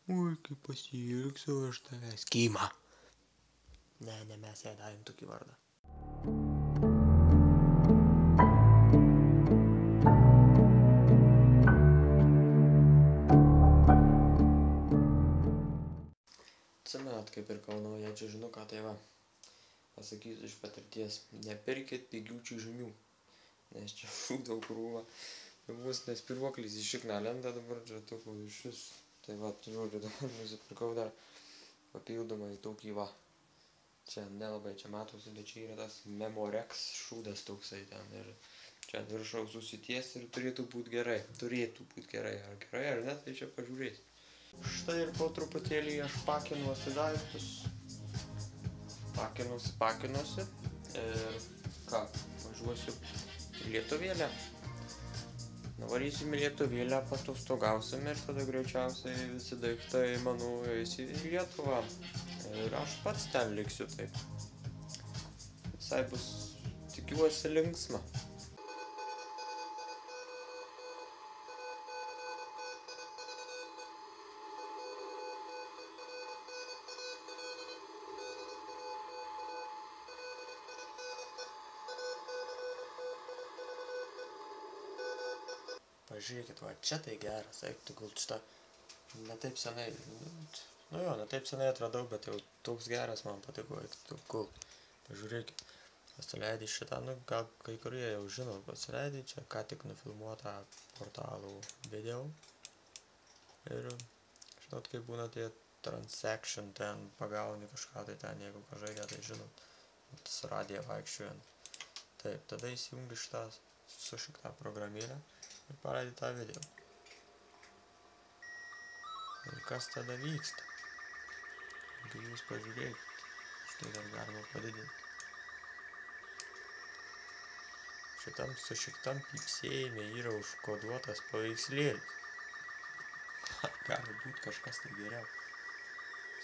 Oi, kaip pasiilgsiu aš tavęs. Kyma. Ne, mes jai davėm tokį vardą. Atsimenat, kaip ir Kaunoje čiužinuką, tai va, pasakysiu iš patirties, nepirkit pigių čiužinių, nes čia šūdau krūvą, bus nes pirvoklis į šikną lenda dabar, čia tokau iš vis, tai va, žodžiu, dabar nusipirkau dar papildomai tokį va, čia nelabai čia matosi, bet čia yra tas Memorex šūdas toksai ten ir čia ant viršaus susities ir turėtų būti gerai, ar gerai ar ne, tai čia pažiūrėsiu. Štai ir po truputėlį aš pakinuosi daiktus. Pakinuosi. Ir ką, važiuosiu į Lietuvėlę. Nuvarysim į Lietuvėlę, patostogausim ir tada greičiausiai visi daiktai, manau, eis į Lietuvą. Ir aš pats ten liksiu taip. Visai bus, tikiuosi, linksma. Pažiūrėkit, va, čia tai geras, eiktų gult šitą, ne taip senai atradau, bet jau toks geras man patiko, eiktų gult. Pažiūrėkit, pasileidai šitą, gal kai kurie jau žino, pasileidai čia ką tik nufilmuotą portalų video. Ir, žinot, kaip būna tie transaction, ten pagauni kažką, tai ten, jeigu pažaidė, tai žinot, su radija vaikščiojant. Taip, tada įsijungi šitą sušiktą programėlę. Ir paleidai tą video. Ir kas tada vyksta? Kai jūs pažiūrėkit, štai dar galima padidinti. Šitam sušiktam pypsėjime yra užkoduotas paveikslėlis. Gali būti kažkas tai geriau.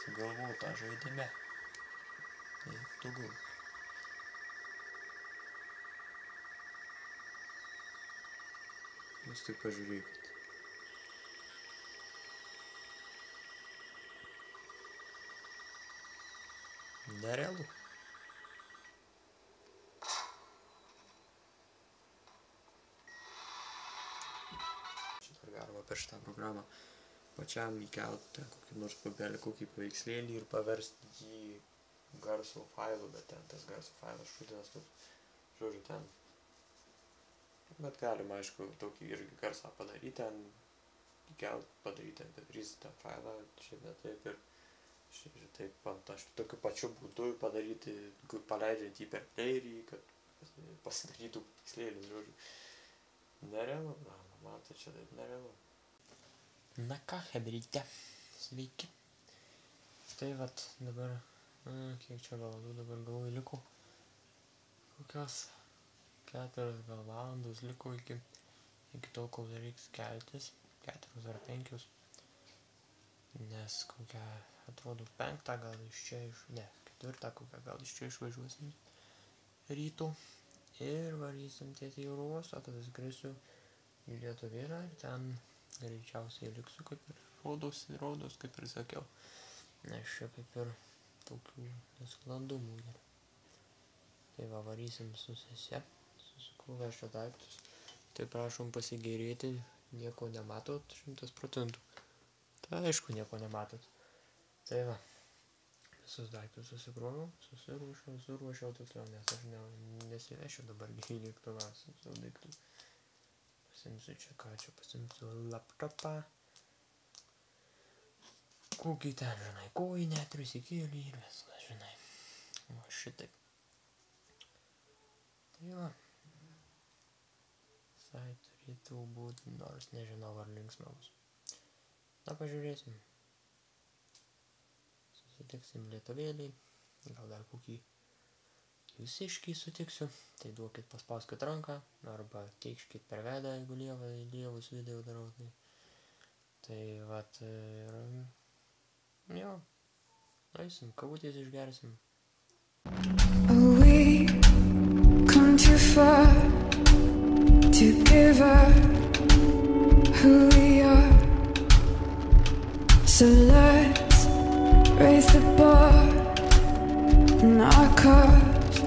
Sugalvota žaidime. Tai tu gul. Jūs tik pažiūrėkit. Nerealu. Šitą galima per šitą programą pačiam įkelt ten kokį nors kokį paveikslėlį ir paversti jį garso failu, bet ten tas garso failas šūdinas toks, žodžiu, ten. Bet galima, aišku, tokį irgi garsą padaryti ten, padaryti MP3 tą failą, šiaip ne taip ir taip tokiu pačiu būdu padaryti, paleidžiant jį per playerį, kad pasidarytų paveikslėlis, žodžiu. Nerealu, man tai čia taip nerealu. Na ką, hebryte, sveiki. Tai vat dabar, kiek čia valandų dabar galvoju liko, kokios 4 valandos liko iki tol, kol reiks keltis, 4 ar 5, nes kokią, atrodo, 5 gal iš čia, 4 kokią gal iš čia išvažiuosim ryto ir varysim tiesiai į oro uostą, tada skrisiu į Lietuvėlę ir ten greičiausiai liksiu, kaip ir rodos, kaip ir sakiau, nes čia kaip ir tokių nesklandumų yra. Tai va, varysim su sese. Susikrūvę šio daiktus. Tai prašom pasigėrėti, nieko nematot 100%. Tai aišku, nieko nematot. Tai va, visus daiktus susiruošiau tiksliau, nes aš nesivešiu dabar į lėktuvą su savo daiktų. Pasimsiu čia ką, čia pasimsiu laptopą. Kokį ten, žinai, kojinę, trisikėlį ir viskas, žinai. Va, šitaip. Tai va. Visai turėtų būti, nors nežinau, ar linksma bus. Na, pažiūrėsim. Susitiksim Lietuvėlėj, gal dar kokį jūsiškį sutiksiu, tai duokit, paspauskit ranką, arba teikškit per veidą, jeigu lievus video darau. Tai vat, jo, eisim, kavutės išgersim. We come too far to give up who we are. So let's raise the bar in our cups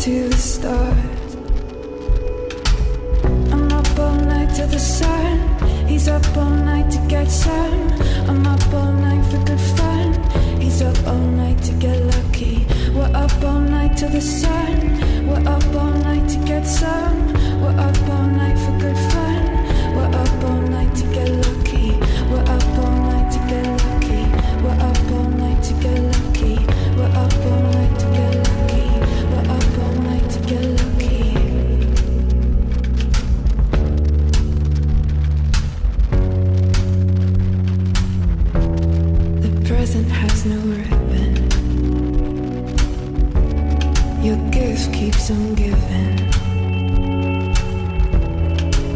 to the stars. I'm up all night to the sun. He's up all night to get some. I'm up all night for good fun. He's up all night to get lucky. We're up all night to the sun. We're up all night to get some. We're up all night for good fun. We're up all night to get lucky. We're up all night to get lucky. We're up all night to get lucky. We're up all night to get lucky. We're up all night to get lucky. The present has no ribbon. Your gift keeps on giving.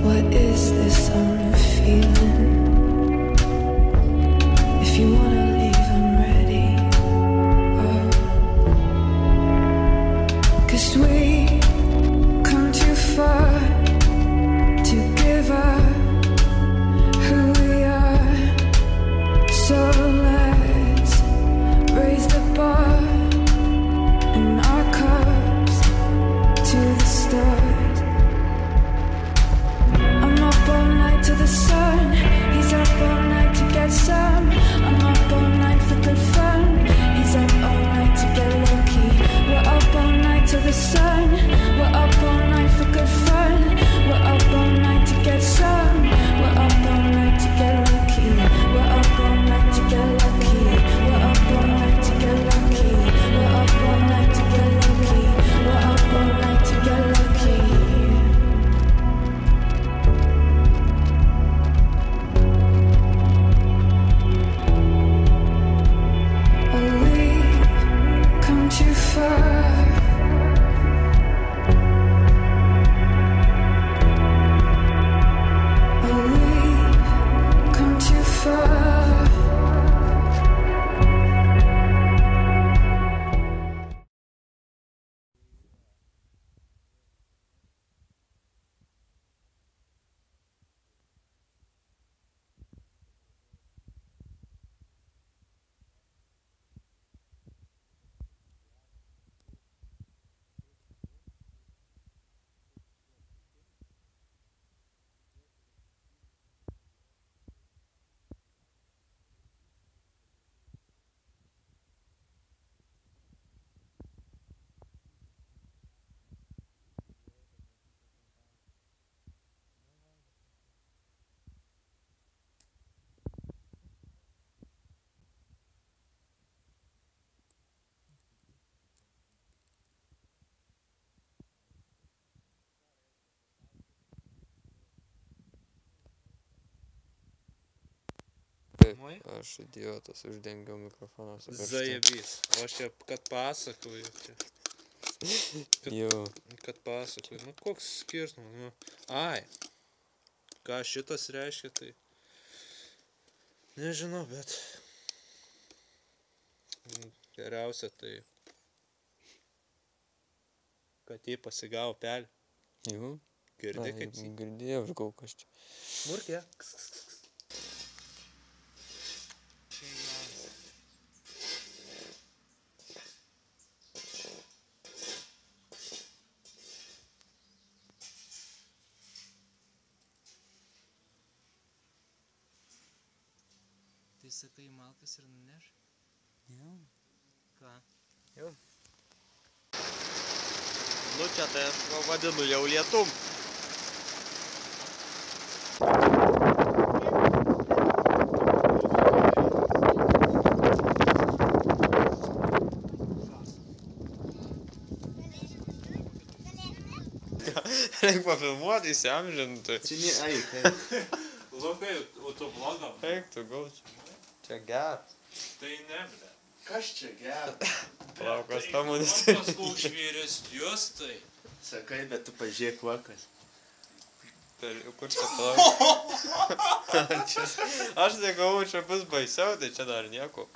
What is this I'm feeling? If you wanna leave, I'm ready. Oh. 'Cause we come too far to give up who we are. So let's raise the bar in our cups to the stars. I'm up all night to the sun. He's up all night to get some. I'm up all night for good fun. He's up all night to get lucky. We're up all night to the sun. We're up all night for good fun. We're up all night to get some. We're up all night to get lucky. We're up all night to get lucky. We're up all night to get lucky. We're up all night to get lucky. We're up all night to get lucky. Oh, we've come too far. Oh, we've come too far. Aš idiotas, uždengiau mikrofoną su pirštu. Zajebys. O aš čia, kad pasakoju. Jau. Kad pasakoju. Nu, koks skirtumas? Nu, ai. Ką šitas reiškia, tai... Nežinau, bet... Geriausia, tai... Kad jį pasigavo pelį. Jau. Girdi, kaip jį. Girdėjau, aš gau kažkaip. Murkė. Tai sakai malkas ir nuneš? Jau. Ką? Jau. Nu čia tai aš vadinu jau lietum. Reik pafilmuoti, įsiamžinti. Čia ne, eik. Lukai, o tu vlogam? Eik tu gaučiu. Čia geras. Tai ne, ble. Kas čia geras? Plaukas tamunis. Tas koks vyresnius, tai. Sakai, bet tu pažiūrėk vakas. Kur čia plaukas? Aš sakau, čia bus baisiau, tai čia dar nieko.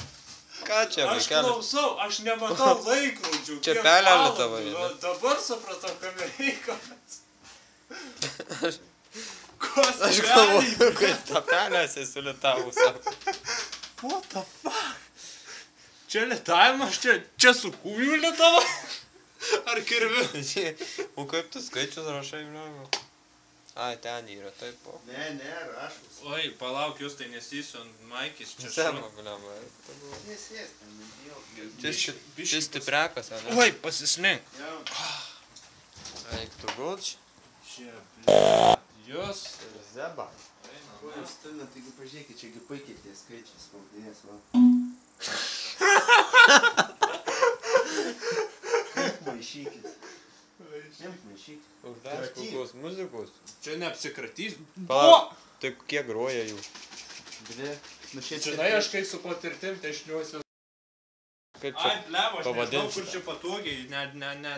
Ką čia, Aš vaikeli? klausau, aš nematau laikrodžių. Čia kiek pelelė valandų. tavo yra. Dabar supratau, kam reikalas. Aš galvoju, kad tą pelę esi sulitavus. What the fuck? Čia lėtavimas, čia su kūju lėtava? Ar kirviu? O kaip tu skaičius rašai, blemba? Ai, ten yra, taip, o. Ne, rašus. Oi, palauk, jūs tai nesysiu ant maikis, čia Sema, blemba. Nesės, ten nebijau. Čia stipriakas, ane? Oi, pasislink. Jau. Eik tu gulč. Čia, ble. Jūs. Zeba. Ko jūs stumėt, taigi pažiūrėkit, čiagi puikiai tie skaičiai spaudinės, va. Maišykit. Imk maišykit. Uždask kokios muzikos. Čia neapsikratys. Palauk, tai kiek groja jų? Ble, nu šiaip... Žinai, aš kai su patirtim tešniuosiu. Kaip Ai, čia? blemo, aš nežinau, pavadinsi kur čia patogiai, ne.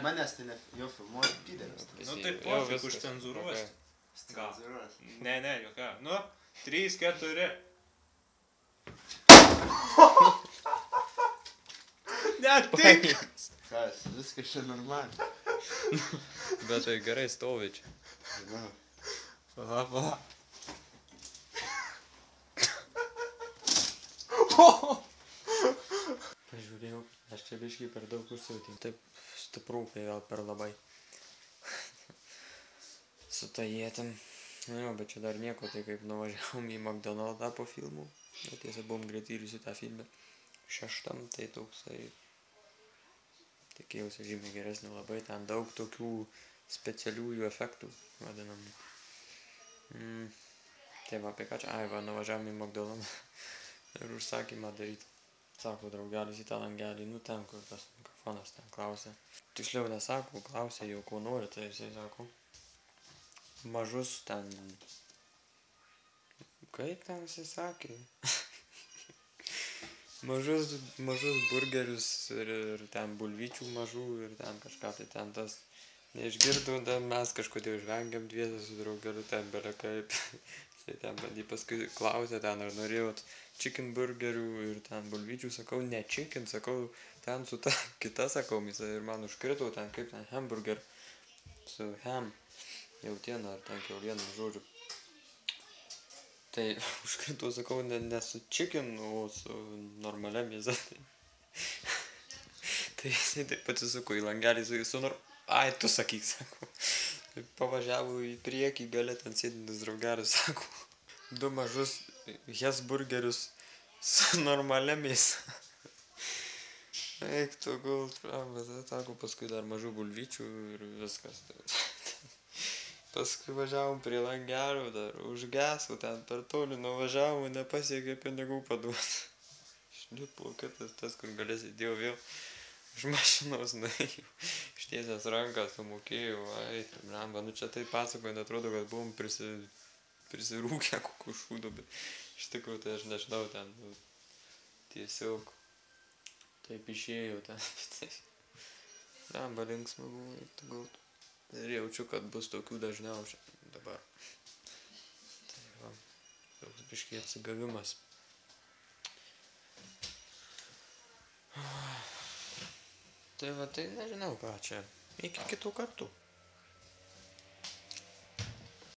Manęs tai ne, jo filmuoja pideris. Nu tai pofik užcenzuruos. Cenzuruos. Ne, jokia. Nu, 3, 4. Net tik. Kas, viskas čia normaliai. Bet tai gerai stovi čia. Žinau. Pala. Pažiūrėjau, aš čia biškai per daug užsiautim. Taip stiprūkai gal per labai. Su ta jėtim. Nu, bet čia dar nieko, tai kaip nuvažiavom į McDonald'ą po filmų. Tiesa, buvom greitai ir į tą filmą. 6, tai toksai... Tikėjausi žymiai geresnį labai, ten daug tokių specialiųjų efektų, vadinamų. Tai va, apie ką čia? Ai, va, nuvažiavom į McDonald'ą ir užsakymą daryti. Sako draugelis į tą langelį, nu ten, kur tas mikrofonas ten klausė. Tiksliau nesako, klausė jau ko nori, tai jisai sako. Mažus ten... Kaip ten jisai sakė? Mažus burgerius ir ten bulvyčių mažų ir ten kažką tai ten tas neišgirdau, ten mes kažkodėl žvengiam dviese su draugeliu ten bele kaip. Jisai ten bandė paskui klausė ten ar norėjot chicken burgerių ir ten bulvyčių, sakau ne chicken, sakau ten su ta kita sakau, ir man užkrito ten kaip ten hamburger su ham, jautiena ar ten kiaulieną žodžiu. Tai užkrito, sakau, ne su chicken, o su normalia mėsa. Tai jisai taip atsisuko į langelį, ai, tu sakyk, sako. Pavažiavo į priekį, gale ten sėdintis draugelis, sako. 2 mažus hesburgerius su normalia mėsa. Eik tu gult, sako, paskui dar mažų bulvyčių ir viskas. Paskui važiavom prie langelio, dar užgesų ten per toli, nuvažiavom, nepasiekė pinigų paduoti. Šlipo, tas, kur galės įdėjau vėl iš mašinos nuėjau. Ištiesęs ranką, sumokėjau, ai, blemba, nu čia tai pasakoju, atrodo, kad buvom prisirūkę kokių šūdų, bet iš tikrųjų tai aš nežinau ten, tiesiog taip išėjau ten. Blemba, linksma buvo, tu gautų. Ir jaučiu, kad bus tokių dažniausiai dabar. Tai va, toks biškiai atsigavimas. Tai va, tai nežinau ką čia. Iki kitų kartų.